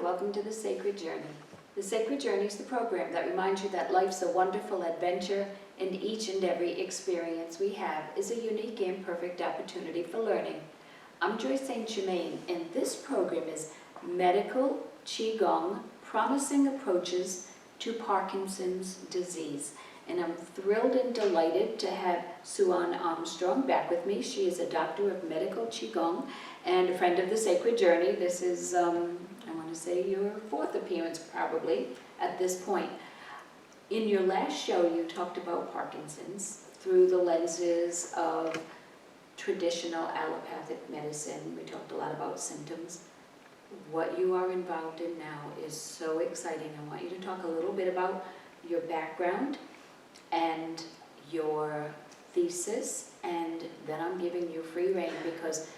welcome to The Sacred Journey. The Sacred Journey is the program that reminds you that life's a wonderful adventure and each and every experience we have is a unique and perfect opportunity for learning. I'm Joyce St. Germain, and this program is Medical QiGong, Promising Approaches to Parkinson's Disease. And I'm thrilled and delighted to have Sue-Ann Armstrong back with me. She is a doctor of medical QiGong and a friend of The Sacred Journey. This is, I want to say, your fourth appearance probably at this point. In your last show, you talked about Parkinson's through the lenses of traditional allopathic medicine. We talked a lot about symptoms. What you are involved in now is so exciting. I want you to talk a little bit about your background and your thesis, and then I'm giving you free rein because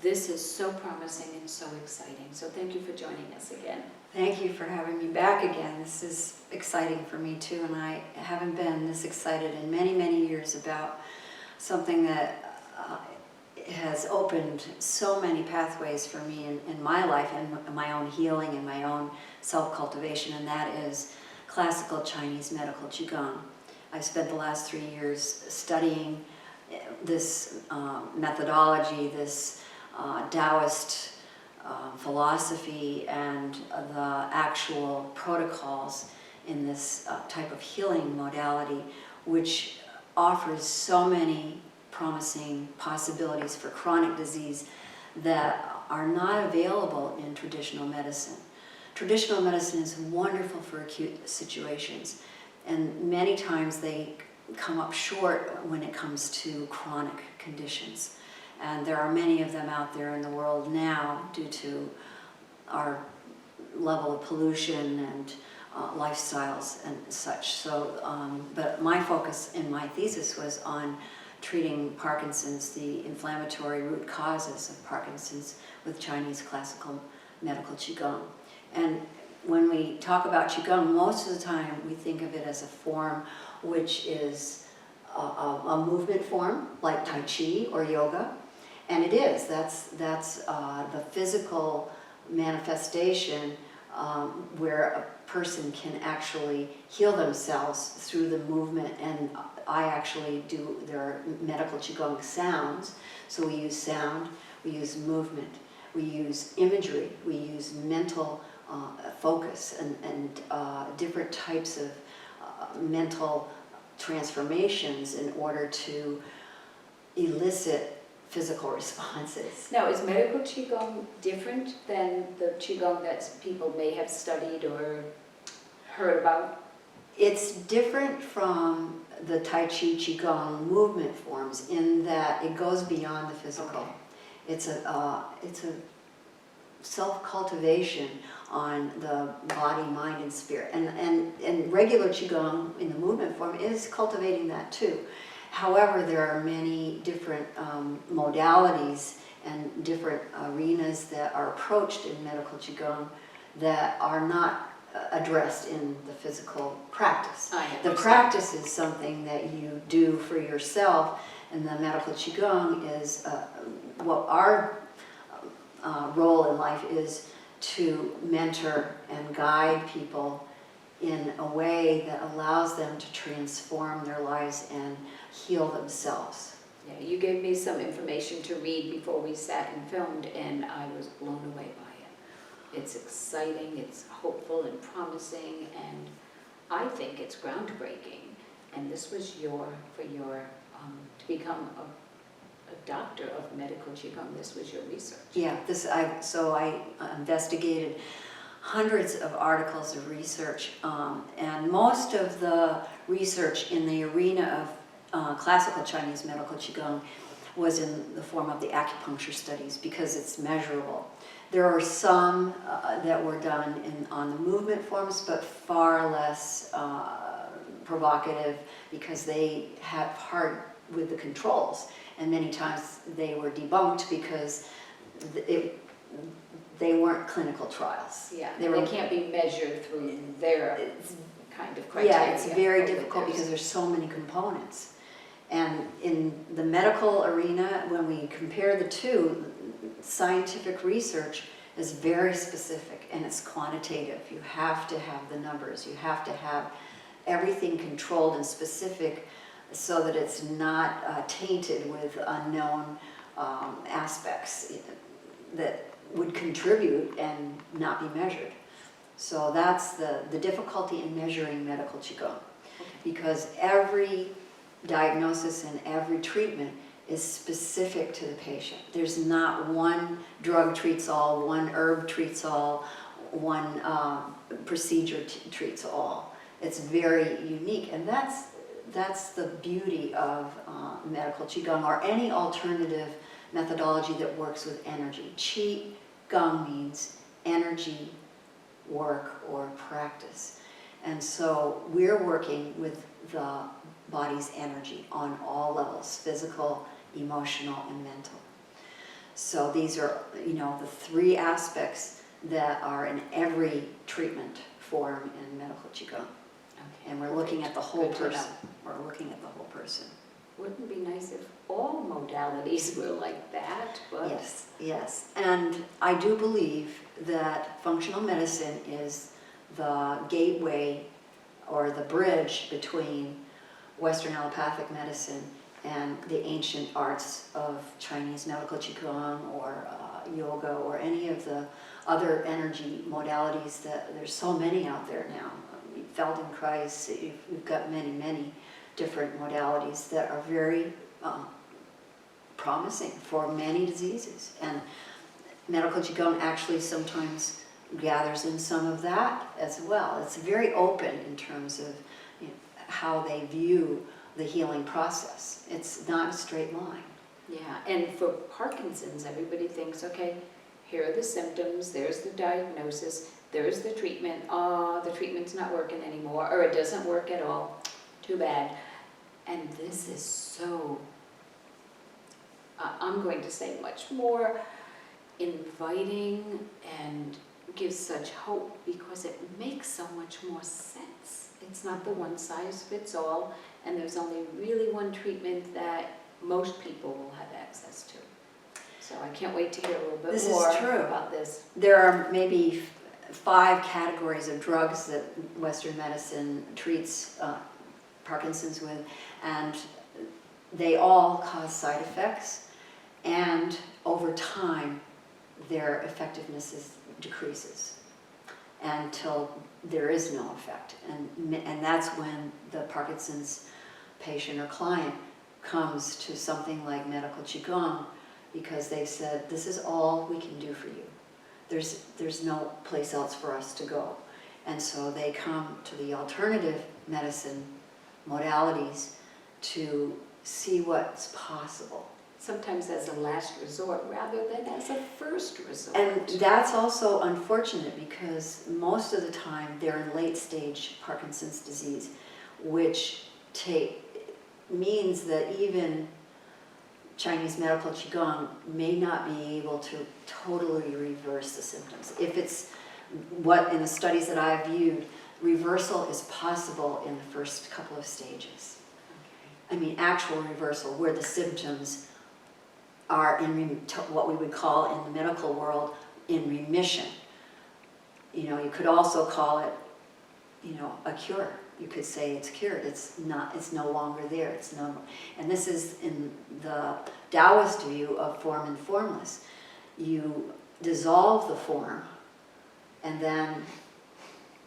this is so promising and so exciting. So thank you for joining us again. Thank you for having me back again. This is exciting for me too, and I haven't been this excited in many, many years about something that has opened so many pathways for me in my life and my own healing and my own self-cultivation, and that is classical Chinese medical QiGong. I've spent the last 3 years studying this methodology, this Taoist philosophy, and the actual protocols in this type of healing modality, which offers so many promising possibilities for chronic disease that are not available in traditional medicine. Traditional medicine is wonderful for acute situations, and many times they come up short when it comes to chronic conditions. And there are many of them out there in the world now due to our level of pollution and lifestyles and such. So, but my focus in my thesis was on treating Parkinson's, the inflammatory root causes of Parkinson's, with Chinese classical medical QiGong. And when we talk about QiGong, most of the time we think of it as a form which is a movement form, like Tai Chi or yoga. And it is. That's the physical manifestation where a person can actually heal themselves through the movement. And I actually do, there are medical QiGong sounds. So we use sound, we use movement, we use imagery, we use mental focus and different types of mental transformations in order to elicit physical responses. Now, is medical QiGong different than the QiGong that people may have studied or heard about? It's different from the Tai Chi QiGong movement forms in that it goes beyond the physical. Okay. It's a self-cultivation on the body, mind, and spirit. And regular QiGong in the movement form is cultivating that too. However, there are many different modalities and different arenas that are approached in medical QiGong that are not addressed in the physical practice. The practice is something that you do for yourself, and the medical QiGong is what our role in life is to mentor and guide people in a way that allows them to transform their lives and heal themselves. Yeah, you gave me some information to read before we sat and filmed, and I was blown away by it. It's exciting, it's hopeful and promising, and I think it's groundbreaking. And this was to become a doctor of medical QiGong, this was your research. Yeah, so I investigated hundreds of articles of research, and most of the research in the arena of classical Chinese medical QiGong was in the form of the acupuncture studies because it's measurable. There are some that were done on the movement forms, but far less provocative because they had hard with the controls, and many times they were debunked because they weren't clinical trials. Yeah, they can't be measured through their kind of criteria. Yeah, it's very difficult because there's so many components. And in the medical arena, when we compare the two, scientific research is very specific and it's quantitative. You have to have the numbers. You have to have everything controlled and specific so that it's not tainted with unknown aspects that would contribute and not be measured. So that's the difficulty in measuring medical Qigong, because every diagnosis and every treatment is specific to the patient. There's not one drug treats all, one herb treats all, one procedure treats all. It's very unique, and that's the beauty of medical Qigong or any alternative methodology that works with energy. Qi-Gong means energy, work, or practice. And so we're working with the body's energy on all levels, physical, emotional, and mental. So these are, the three aspects that are in every treatment form in medical Qigong. Okay. And we're looking at the whole Good to person. know. We're looking at the whole person. Wouldn't it be nice if all modalities were like that? But Yes, yes. And I do believe that functional medicine is the gateway or the bridge between Western allopathic medicine and the ancient arts of Chinese medical Qigong or yoga or any of the other energy modalities that there's so many out there now. Feldenkrais, you've got many, many different modalities that are very promising for many diseases. And medical Qigong actually sometimes gathers in some of that as well. It's very open in terms of how they view the healing process. It's not a straight line. yeah, and for Parkinson's, everybody thinks, okay, here are the symptoms, there's the diagnosis, there's the treatment. Oh, the treatment's not working anymore, or it doesn't work at all. Too bad. And this is so, I'm going to say much more inviting and gives such hope because it makes so much more sense. It's not the one size fits all, and there's only really one treatment that most people will have access to. So I can't wait to hear a little bit This is more true. about this. There are maybe 5 categories of drugs that Western medicine treats Parkinson's with, and they all cause side effects, and over time their effectiveness decreases until there is no effect. And that's when the Parkinson's patient or client comes to something like medical Qigong, because they've said, this is all we can do for you. There's no place else for us to go. And so they come to the alternative medicine modalities to see what's possible. Sometimes as a last resort rather than as a first resort. And that's also unfortunate because most of the time they're in late stage Parkinson's disease, which means that even Chinese medical Qigong may not be able to totally reverse the symptoms. If it's what in the studies that I've viewed, reversal is possible in the first couple of stages. I mean, actual reversal where the symptoms are in what we would call in the medical world in remission. You could also call it, a cure. You could say it's cured. It's not. It's no longer there. It's no. And this is in the Taoist view of form and formless. You dissolve the form, and then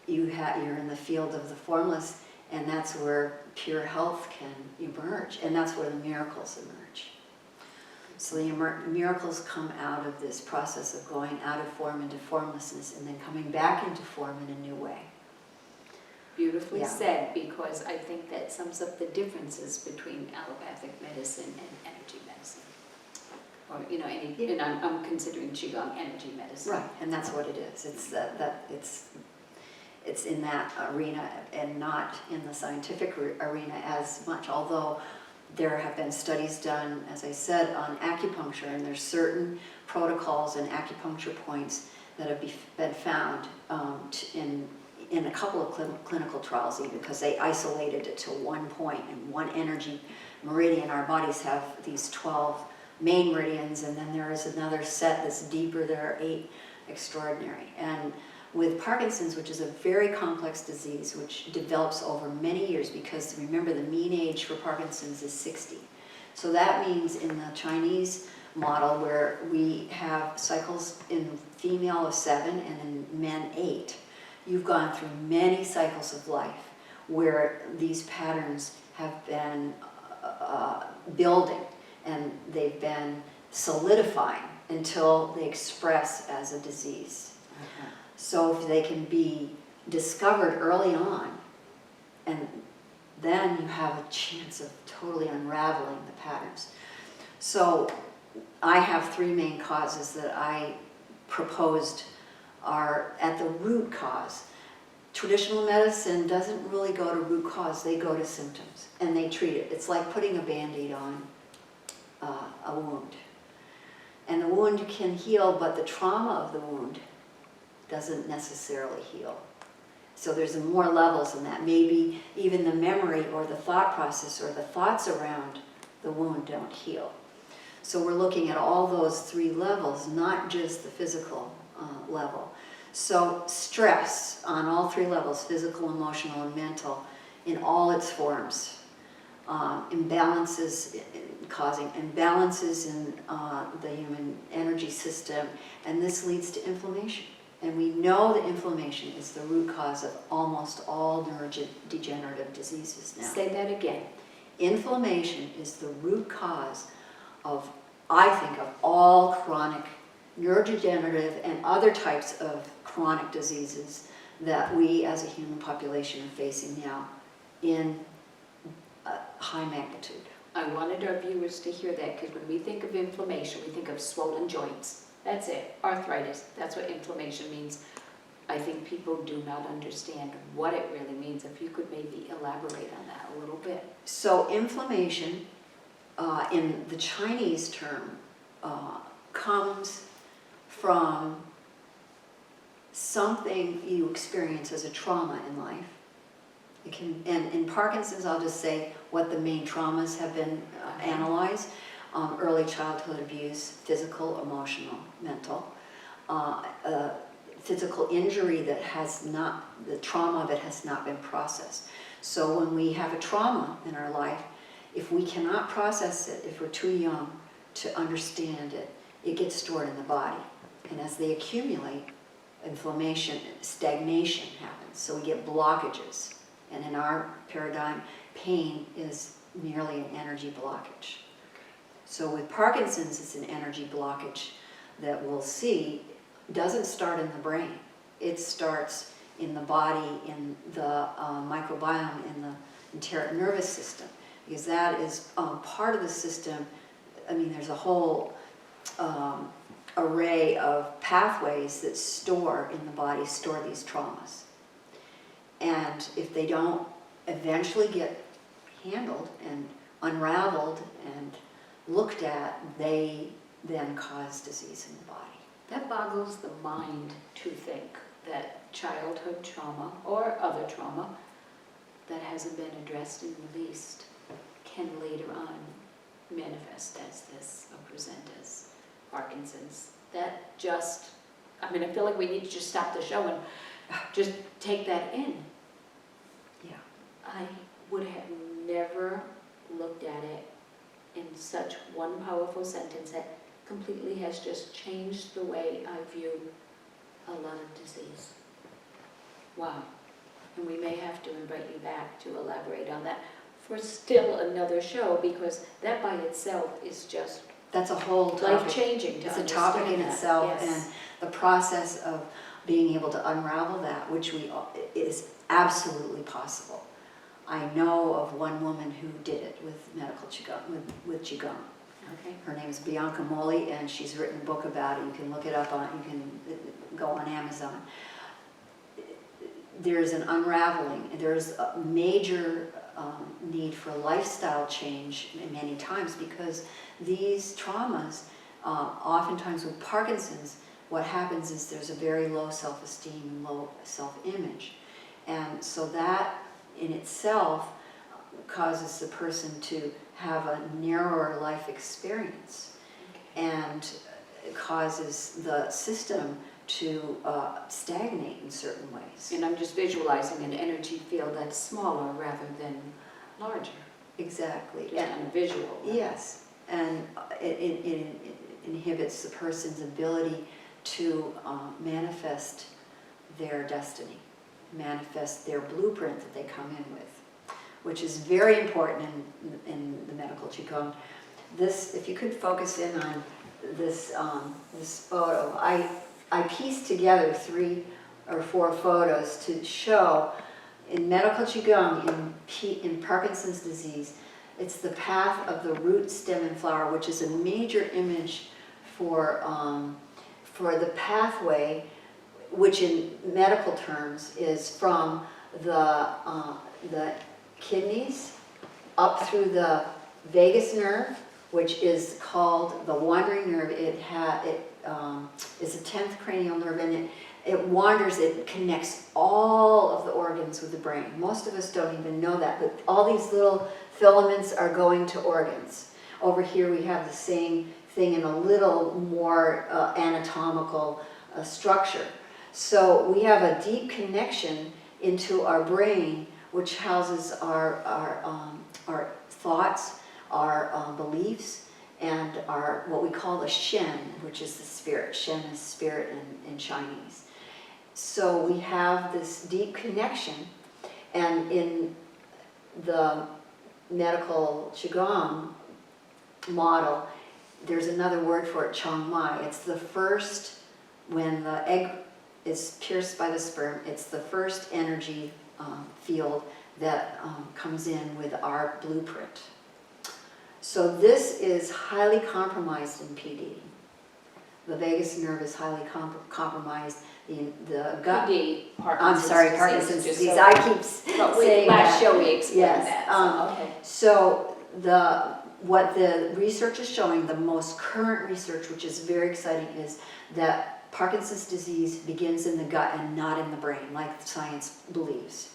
you're in the field of the formless, and that's where pure health can emerge, and that's where the miracles emerge. So the miracles come out of this process of going out of form into formlessness, and then coming back into form in a new way. Beautifully Yeah. said, because I think that sums up the differences between allopathic medicine and energy medicine. Or, and I'm considering Qigong energy medicine. Right, and that's what it is. It's in that arena and not in the scientific arena as much, although there have been studies done, as I said, on acupuncture, and there's certain protocols and acupuncture points that have been found in a couple of clinical trials even, because they isolated it to one point and one energy meridian. Our bodies have these 12 main meridians, and then there is another set that's deeper. There are 8 extraordinary. And with Parkinson's, which is a very complex disease, which develops over many years, because remember the mean age for Parkinson's is 60. So that means in the Chinese model, where we have cycles in female of 7 and in men 8, you've gone through many cycles of life where these patterns have been building, and they've been solidifying until they express as a disease. So if they can be discovered early on, and then you have a chance of totally unraveling the patterns. So I have 3 main causes that I proposed are at the root cause. Traditional medicine doesn't really go to root cause, they go to symptoms, and they treat it. It's like putting a Band-Aid on a wound. And the wound can heal, but the trauma of the wound doesn't necessarily heal. So there's more levels in that. Maybe even the memory or the thought process or the thoughts around the wound don't heal. So we're looking at all those 3 levels, not just the physical level. So stress on all 3 levels, physical, emotional, and mental, in all its forms. Imbalances, causing imbalances in the human energy system, and this leads to inflammation. And we know that inflammation is the root cause of almost all neurodegenerative diseases now. Say that again. Inflammation is the root cause of, I think, of all chronic neurodegenerative and other types of chronic diseases that we as a human population are facing now in high magnitude. I wanted our viewers to hear that, because when we think of inflammation, we think of swollen joints. That's it. Arthritis. That's what inflammation means. I think people do not understand what it really means. If you could maybe elaborate on that a little bit. So inflammation, in the Chinese term, comes from something you experience as a trauma in life. It can, and in Parkinson's, I'll just say what the main traumas have been analyzed. Early childhood abuse, physical, emotional, mental. Physical injury that has not, the trauma of it has not been processed. So when we have a trauma in our life, if we cannot process it, if we're too young to understand it, it gets stored in the body. And as they accumulate, inflammation, stagnation happens. So we get blockages. And in our paradigm, pain is merely an energy blockage. So with Parkinson's, it's an energy blockage that we'll see doesn't start in the brain. It starts in the body, in the microbiome, in the enteric nervous system, because that is part of the system. I mean, there's a whole array of pathways that store in the body, store these traumas. And if they don't eventually get handled and unraveled and looked at, they then cause disease in the body. That boggles the mind to think that childhood trauma or other trauma that hasn't been addressed and released can later on manifest as this or present as Parkinson's. That just, I mean, I feel like we need to just stop the show and just take that in. Yeah. I would have never looked at it in such one powerful sentence that completely has just changed the way I view a lot of disease. Wow. And we may have to invite you back to elaborate on that for still another show, because that by itself is just That's a whole topic. life-changing to It's a topic in understand itself, that. Yes. and the process of being able to unravel that, which is absolutely possible. I know of one woman who did it with medical QiGong, with QiGong. Okay. Her name is Bianca Molli, and she's written a book about it. You can look it up on, you can go on Amazon. There's an unraveling. There's a major need for lifestyle change many times, because these traumas, oftentimes with Parkinson's, what happens is there's a very low self-esteem and low self-image. And so that in itself causes the person to have a narrower life experience, and it causes the system to stagnate in certain ways. And I'm just visualizing an energy field that's smaller rather than larger, Exactly. just on a visual level. Yes, and it inhibits the person's ability to manifest their destiny, manifest their blueprint that they come in with, which is very important in the medical QiGong. This, if you could focus in on this this photo, I pieced together 3 or 4 photos to show in medical QiGong in Parkinson's disease. It's the path of the root, stem, and flower, which is a major image for the pathway, which in medical terms is from the kidneys up through the vagus nerve, which is called the wandering nerve. It is a 10th cranial nerve, and it wanders, it connects all of the organs with the brain. Most of us don't even know that, but all these little filaments are going to organs. Over here we have the same thing in a little more anatomical structure. So we have a deep connection into our brain, which houses our thoughts, our beliefs, and our what we call the Shen, which is the spirit. Shen is spirit in Chinese. So we have this deep connection, and in the medical QiGong model, there's another word for it, Chang Mai. It's the first, when the egg is pierced by the sperm, it's the first energy field that comes in with our blueprint. So this is highly compromised in PD. The vagus nerve is highly compromised. The gut. PD, I'm sorry, Parkinson's disease. I keep saying last that. show we explained Yes. that. So, okay. So what the research is showing, the most current research, which is very exciting, is that Parkinson's disease begins in the gut and not in the brain, like science believes.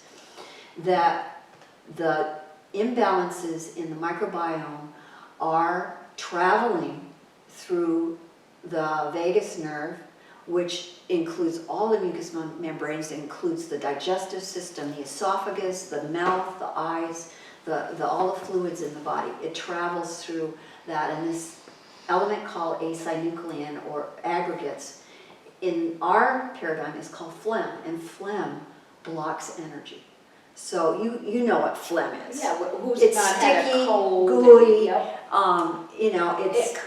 That the imbalances in the microbiome are traveling through the vagus nerve, which includes all the mucous membranes. It includes the digestive system, the esophagus, the mouth, the eyes, all the fluids in the body. It travels through that, and this element called acynuclein, or aggregates, in our paradigm is called phlegm, and phlegm blocks energy. So you know what phlegm is. Yeah, who's It's not had sticky, a cold? gooey, Yep.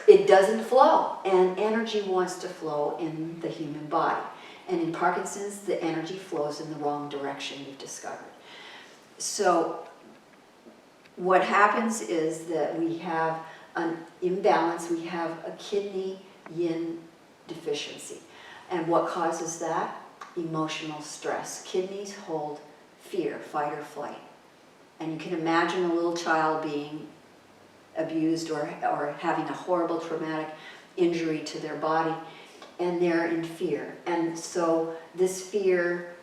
it doesn't flow, and energy wants to flow in the human body. And in Parkinson's, the energy flows in the wrong direction, we've discovered. So what happens is that we have an imbalance, we have a kidney yin deficiency. And what causes that? Emotional stress. Kidneys hold fear, fight or flight. And you can imagine a little child being abused or having a horrible traumatic injury to their body, and they're in fear. And so this fear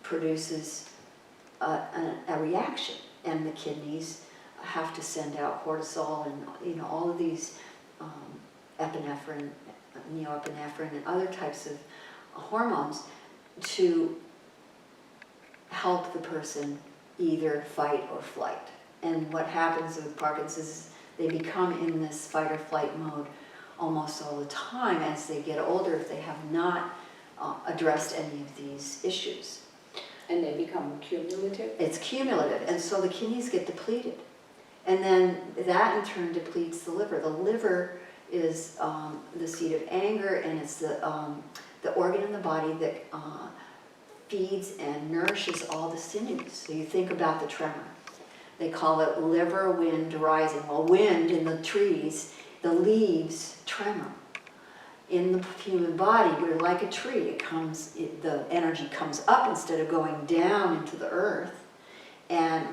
produces a reaction, and the kidneys have to send out cortisol and all of these epinephrine, neoepinephrine, and other types of hormones to help the person either fight or flight. And what happens with Parkinson's is they become in this fight or flight mode almost all the time as they get older if they have not addressed any of these issues. And they become cumulative? It's cumulative, and so the kidneys get depleted. And then that in turn depletes the liver. The liver is the seat of anger, and it's the organ in the body that feeds and nourishes all the sinews. So you think about the tremor. They call it liver wind rising. Well, wind in the trees, the leaves tremor. In the human body, we're like a tree. The energy comes up instead of going down into the earth and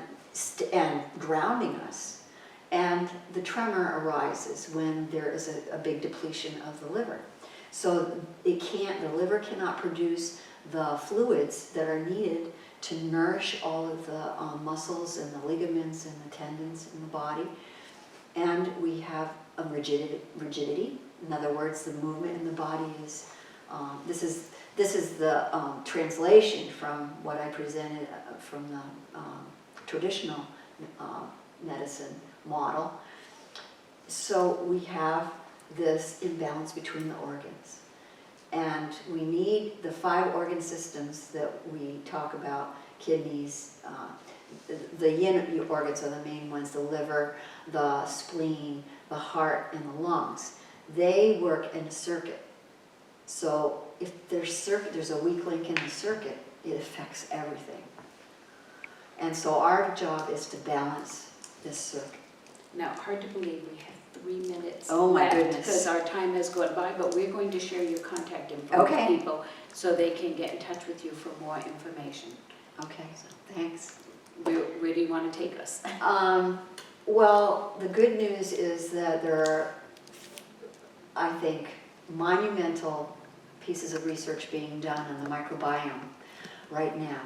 grounding us. And the tremor arises when there is a big depletion of the liver. So the liver cannot produce the fluids that are needed to nourish all of the muscles and the ligaments and the tendons in the body. And we have a rigidity. In other words, the movement in the body is, this is this is the translation from what I presented from the traditional medicine model. So we have this imbalance between the organs. And we need the 5 organ systems that we talk about: kidneys, the yin organs are the main ones, the liver, the spleen, the heart, and the lungs. They work in a circuit. So if there's a weak link in the circuit, it affects everything. And so our job is to balance this circuit. Now, hard to believe we have 3 minutes Oh my left goodness. because our time has gone by, but we're going to share your contact info Okay. with people so they can get in touch with you for more information. Okay, so thanks. Where do you want to take us? Well, the good news is that there are, I think, monumental pieces of research being done on the microbiome right now.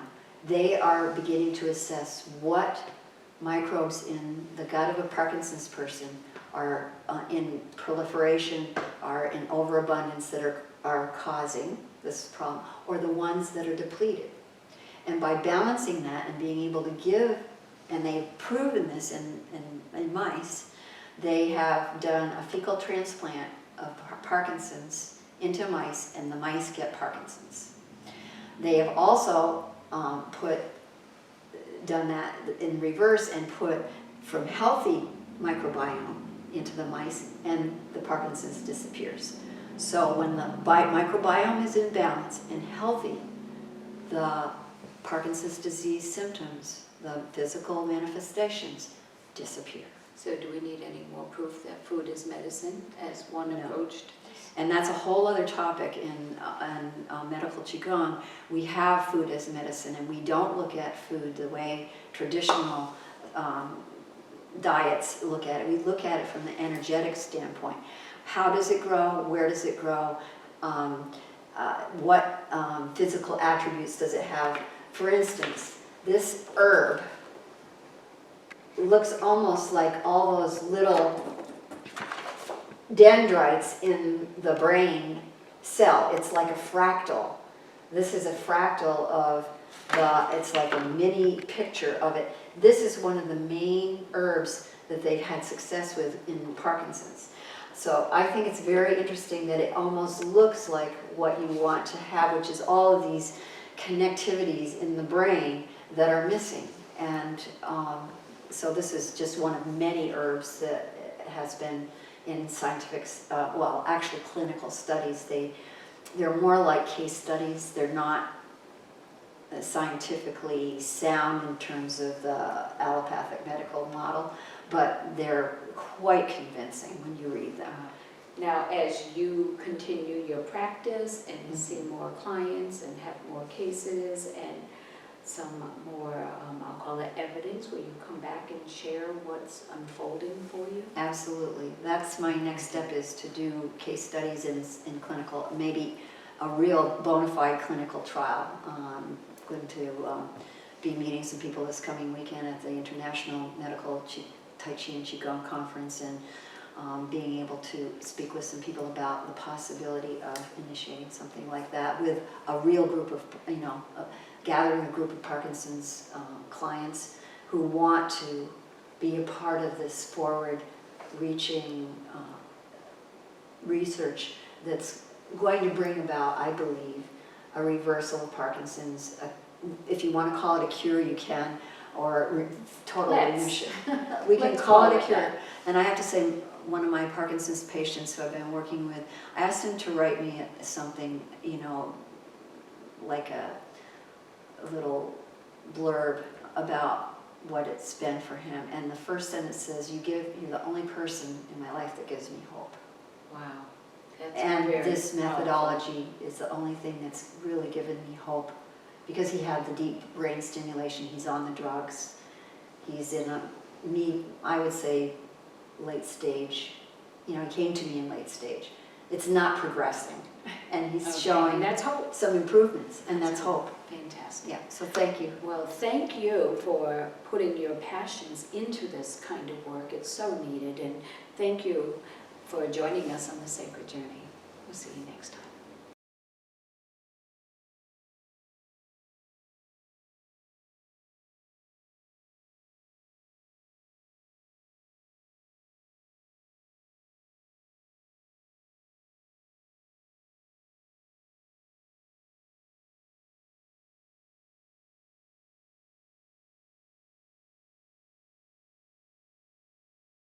They are beginning to assess what microbes in the gut of a Parkinson's person are in proliferation, are in overabundance that are causing this problem, or the ones that are depleted. And by balancing that and being able to give, and they've proven this in mice, they have done a fecal transplant of Parkinson's into mice, and the mice get Parkinson's. They have also done that in reverse and put from healthy microbiome into the mice, and the Parkinson's disappears. So when the microbiome is in balance and healthy, the Parkinson's disease symptoms, the physical manifestations, disappear. So do we need any more proof that food is medicine as one No. approach to this? And that's a whole other topic in medical QiGong. We have food as medicine, and we don't look at food the way traditional diets look at it. We look at it from the energetic standpoint. How does it grow? Where does it grow? What physical attributes does it have? For instance, this herb looks almost like all those little dendrites in the brain cell. It's like a fractal. This is a fractal of it's like a mini picture of it. This is one of the main herbs that they've had success with in Parkinson's. So I think it's very interesting that it almost looks like what you want to have, which is all of these connectivities in the brain that are missing. And so this is just one of many herbs that has been in scientific, well, actually clinical studies. They're more like case studies. They're not scientifically sound in terms of the allopathic medical model, but they're quite convincing when you read them. Now, as you continue your practice and see more clients and have more cases and some more, I'll call it evidence, will you come back and share what's unfolding for you? Absolutely. That's my next step, is to do case studies in clinical, maybe a real bona fide clinical trial. I'm going to be meeting some people this coming weekend at the International Medical Tai Chi and Qigong Conference, and being able to speak with some people about the possibility of initiating something like that with a real group of, gathering a group of Parkinson's clients who want to be a part of this forward-reaching research that's going to bring about, I believe, a reversal of Parkinson's. If you want to call it a cure, you can, or total remission. We can call it a cure. And I have to say, one of my Parkinson's patients who I've been working with, I asked him to write me something, like a little blurb about what it's been for him. And the first sentence says, you're the only person in my life that gives me hope. Wow. That's And very this methodology powerful. is the only thing that's really given me hope, because he had the deep brain stimulation. He's on the drugs. He's in I would say, late stage. He came to me in late stage. It's not progressing. And he's showing and that's hope. some improvements, and that's hope. Fantastic. Yeah, so thank you. Well, thank you for putting your passions into this kind of work. It's so needed, and thank you for joining us on the Sacred Journey. We'll see you next time.